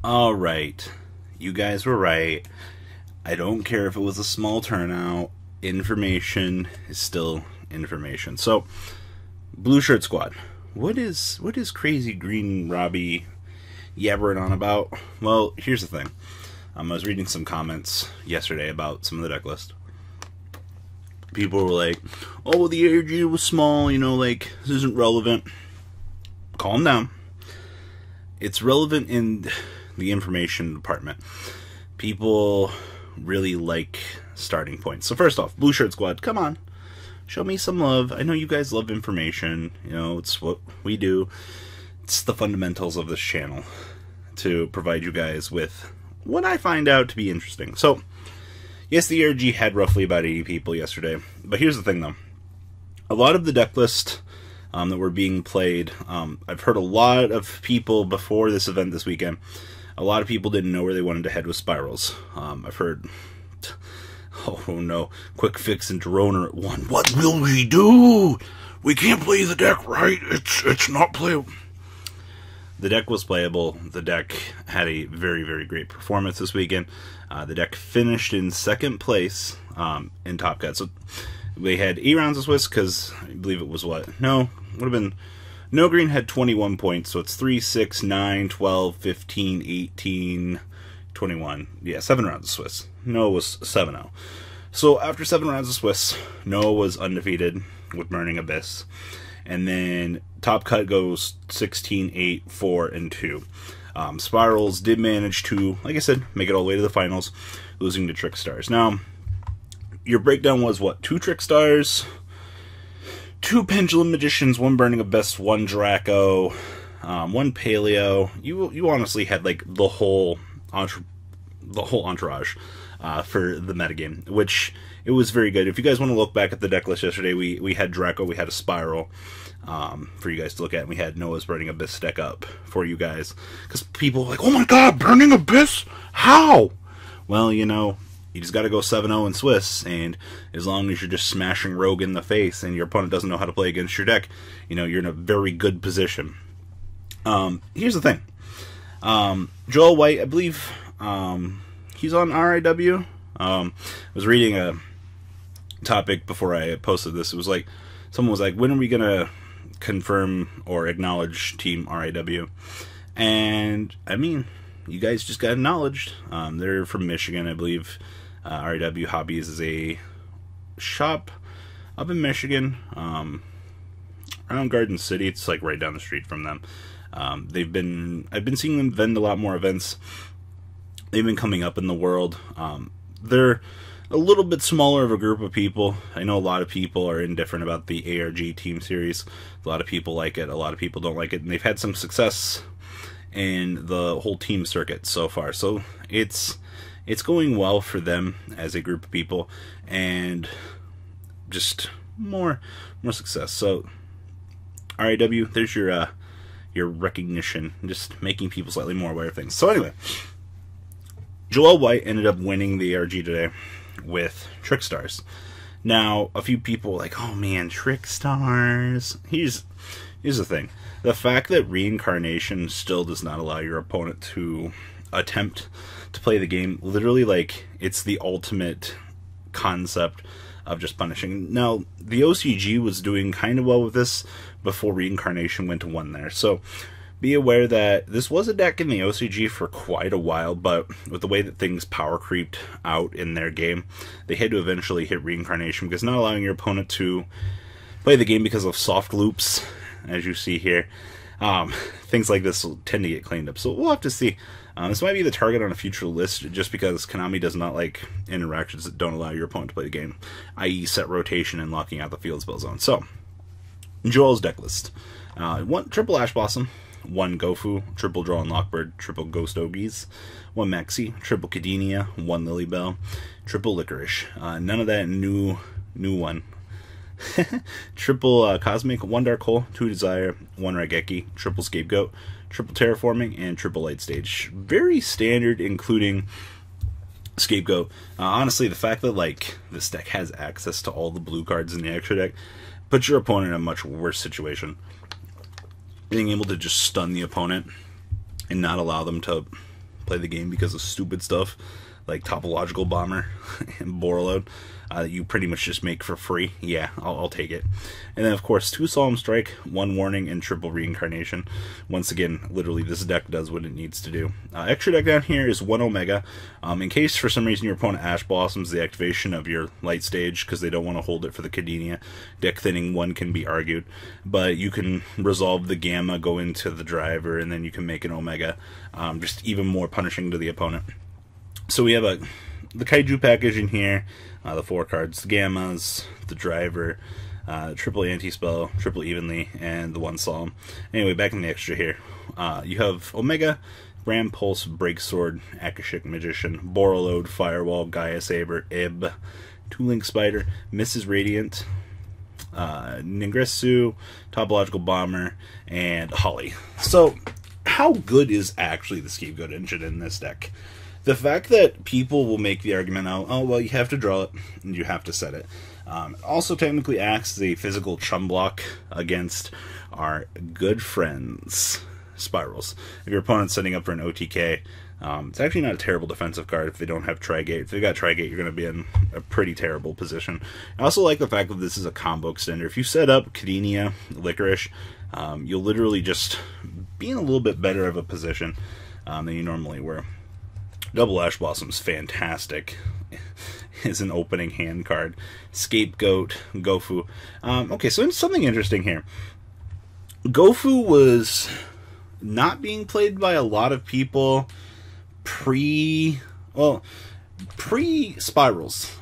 Alright, you guys were right. I don't care if it was a small turnout. Information is still information. So, Blue Shirt Squad. What is Crazy Green Robbie yabbering on about? Well, here's the thing. I was reading some comments yesterday about some of the deck list. People were like, oh, the ARG was small, you know, like, this isn't relevant. Calm down. It's relevant in the information department. People really like starting points. So first off, Blue Shirt Squad, come on. Show me some love. I know you guys love information. You know, it's what we do. It's the fundamentals of this channel to provide you guys with what I find out to be interesting. So, yes, the ARG had roughly about 80 people yesterday. But here's the thing, though. A lot of the deck list that were being played, I've heard a lot of people before this event this weekend, a lot of people didn't know where they wanted to head with Spirals. I've heard, oh no, Quick Fix and Droner at 1. What will we do? We can't play the deck right. It's not playable. The deck was playable. The deck had a very, very great performance this weekend. The deck finished in second place in Top Cut. So we had 8 rounds of Swiss because I believe it was what? No, would have been... No Green had 21 points, so it's 3, 6, 9, 12, 15, 18, 21. Yeah, 7 rounds of Swiss. Noah was 7-0. So after 7 rounds of Swiss, Noah was undefeated with Burning Abyss. And then Top Cut goes 16, 8, 4, and 2. Spirals did manage to, like I said, make it all the way to the finals, losing to Trickstars. Now, your breakdown was what? 2 Trickstars, 2 Pendulum Magicians, 1 Burning Abyss, 1 Draco, 1 Paleo. You honestly had like the whole entourage for the metagame, which it was very good. If you guys want to look back at the deck list yesterday, we had Draco, we had a Spiral for you guys to look at, and we had Noah's Burning Abyss deck up for you guys. Because people were like, oh my god, Burning Abyss? How? Well, you know, you just got to go 7-0 in Swiss, and as long as you're just smashing Rogue in the face and your opponent doesn't know how to play against your deck, you know, you're in a very good position. Here's the thing. Joel White, I believe he's on RIW. I was reading a topic before I posted this. It was like, someone was like, when are we going to confirm or acknowledge Team RIW? And, I mean, you guys just got acknowledged. They're from Michigan, I believe. RIW Hobbies is a shop up in Michigan, around Garden City. It's like right down the street from them. I've been seeing them vend a lot more events. They've been coming up in the world. They're a little bit smaller of a group of people. I know a lot of people are indifferent about the ARG team series. A lot of people like it. A lot of people don't like it. And they've had some success in the whole team circuit so far. So it's going well for them as a group of people, and just more success. So RIW, there's your recognition, just making people slightly more aware of things. So anyway, Joel White ended up winning the ARG today with Trickstars. Now, a few people were like, oh man, Trickstars. Here's the thing. The fact that Reincarnation still does not allow your opponent to attempt to play the game, literally, like, it's the ultimate concept of just punishing. Now, the OCG was doing kind of well with this before Reincarnation went to 1 there. So, be aware that this was a deck in the OCG for quite a while, but with the way that things power creeped out in their game, they had to eventually hit Reincarnation, because not allowing your opponent to play the game because of soft loops, as you see here, things like this will tend to get cleaned up. So we'll have to see. This might be the target on a future list, just because Konami does not like interactions that don't allow your opponent to play the game, i.e. set rotation and locking out the field spell zone. So, Joel's deck list. 1 triple Ash Blossom, 1 Gofu, triple Draw and Lockbird, triple Ghost Ogies, 1 Maxi, triple Cadenia, 1 Lilybell, triple Licorice. None of that new one. Triple Cosmic, 1 Dark Hole, 2 Desire, 1 Raigeki, triple Scapegoat, triple Terraforming, and triple Light Stage. Very standard, including Scapegoat. Honestly, the fact that, like, this deck has access to all the blue cards in the extra deck puts your opponent in a much worse situation. Being able to just stun the opponent and not allow them to play the game because of stupid stuff like Topological Bomber and Borreload that you pretty much just make for free. Yeah, I'll take it. And then, of course, 2 Solemn Strike, 1 Warning, and triple Reincarnation. Once again, literally, this deck does what it needs to do. Extra deck down here is 1 Omega. In case, for some reason, your opponent Ash Blossoms the activation of your Light Stage, because they don't want to hold it for the Cadenia, deck thinning 1 can be argued. But you can resolve the Gamma, go into the Driver, and then you can make an Omega, just even more punishing to the opponent. So we have the Kaiju package in here, the 4 cards, the Gammas, the Driver, triple Anti-Spell, triple Evenly, and the 1 Solemn. Anyway, back in the extra here, you have Omega, Ram Pulse, Break Sword, Akashic Magician, Borreload, Firewall, Gaia Saber, Ib, 2-Link Spider, Mrs. Radiant, Ningresu, Topological Bomber, and Holly. So, how good is actually the Scapegoat engine in this deck? The fact that people will make the argument, oh, well, you have to draw it, and you have to set it. Also technically acts as a physical chum block against our good friends, Spirals. If your opponent's setting up for an OTK, it's actually not a terrible defensive card if they don't have Trigate. If they've got Trigate, you're going to be in a pretty terrible position. I also like the fact that this is a combo extender. If you set up Cadenia, Licorice, you'll literally just be in a little bit better of a position than you normally were. Double Ash Blossom's fantastic. Is an opening hand card. Scapegoat, Gofu. Okay, so something interesting here. Gofu was not being played by a lot of people pre-Spirals.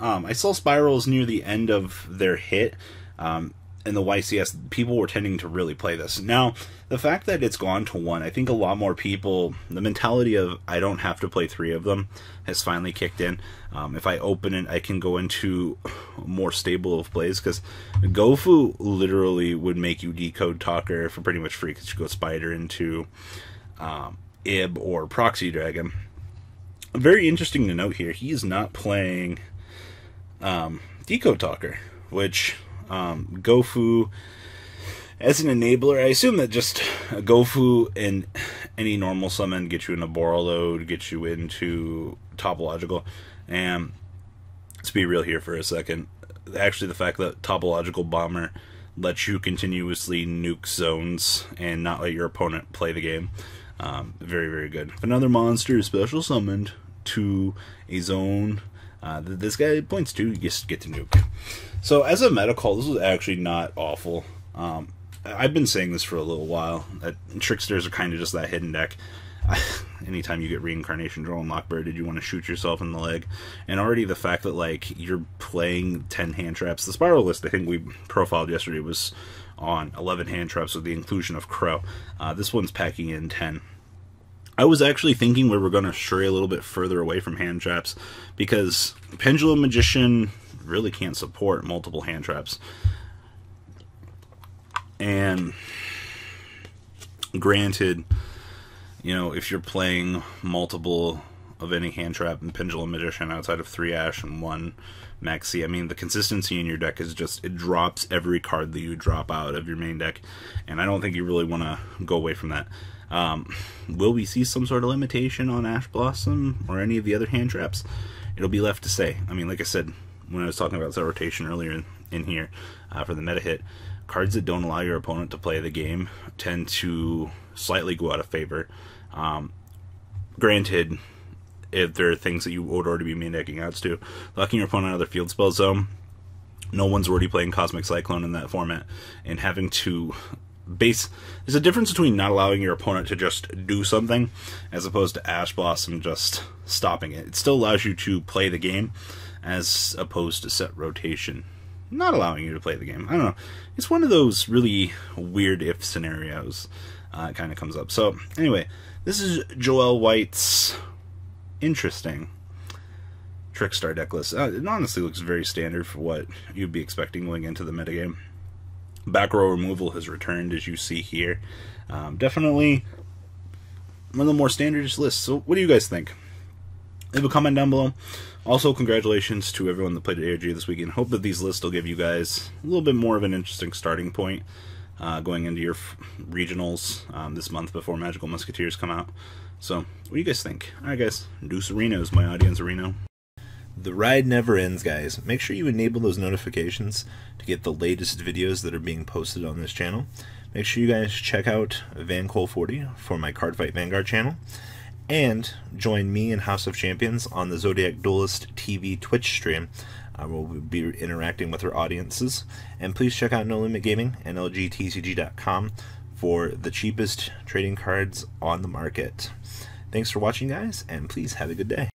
I saw Spirals near the end of their hit. In the YCS, people were tending to really play this. Now, the fact that it's gone to 1, I think a lot more people, the mentality of I don't have to play 3 of them has finally kicked in. If I open it, I can go into more stable of plays, because Gofu literally would make you decode Talker for pretty much free, because you go Spider into Ib or Proxy Dragon. Very interesting to note here, he is not playing Decode Talker, which... Gofu as an enabler, I assume that just Gofu in any normal summon gets you in a Borreload, gets you into Topological. And let's be real here for a second. Actually, the fact that Topological Bomber lets you continuously nuke zones and not let your opponent play the game. Very, very good. If another monster is special summoned to a zone that this guy points to, you just get to nuke. So as a meta call, this was actually not awful. I've been saying this for a little while, that Trickstars are kind of just that hidden deck. Anytime you get Reincarnation, Draw, and Lockbird, you want to shoot yourself in the leg. And already the fact that like you're playing 10 hand traps. The Spiral list I think we profiled yesterday was on 11 hand traps with the inclusion of Crow. This one's packing in 10. I was actually thinking we were going to stray a little bit further away from hand traps, because Pendulum Magician really can't support multiple hand traps. And granted, you know, if you're playing multiple of any hand trap and Pendulum Magician outside of 3 Ash and 1 Maxi, I mean, the consistency in your deck is just, it drops every card that you drop out of your main deck, and I don't think you really want to go away from that. Will we see some sort of limitation on Ash Blossom or any of the other hand traps? It'll be left to say. I mean, like I said, when I was talking about set rotation earlier in here for the meta hit, cards that don't allow your opponent to play the game tend to slightly go out of favor. Granted, if there are things that you would already be main decking outs to, locking your opponent out of their field spell zone, no one's already playing Cosmic Cyclone in that format, and having to there's a difference between not allowing your opponent to just do something as opposed to Ash Blossom just stopping it. It still allows you to play the game as opposed to set rotation not allowing you to play the game. I don't know. It's one of those really weird if scenarios kind of comes up. So anyway, this is Joel White's interesting Trickstar deck list. It honestly looks very standard for what you'd be expecting going into the metagame. Back row removal has returned, as you see here. Definitely one of the more standard lists. So what do you guys think? Leave a comment down below. Also, congratulations to everyone that played at ARG this weekend. Hope that these lists will give you guys a little bit more of an interesting starting point going into your regionals this month before Magical Musketeers come out. So, what do you guys think? Alright guys, Deuce Reno is my audience Reno. The ride never ends, guys. Make sure you enable those notifications to get the latest videos that are being posted on this channel. Make sure you guys check out VanCole40 for my Cardfight Vanguard channel. And join me and House of Champions on the Zodiac Duelist TV Twitch stream. We'll be interacting with our audiences. And please check out No Limit Gaming and LGTCG.com for the cheapest trading cards on the market. Thanks for watching, guys, and please have a good day.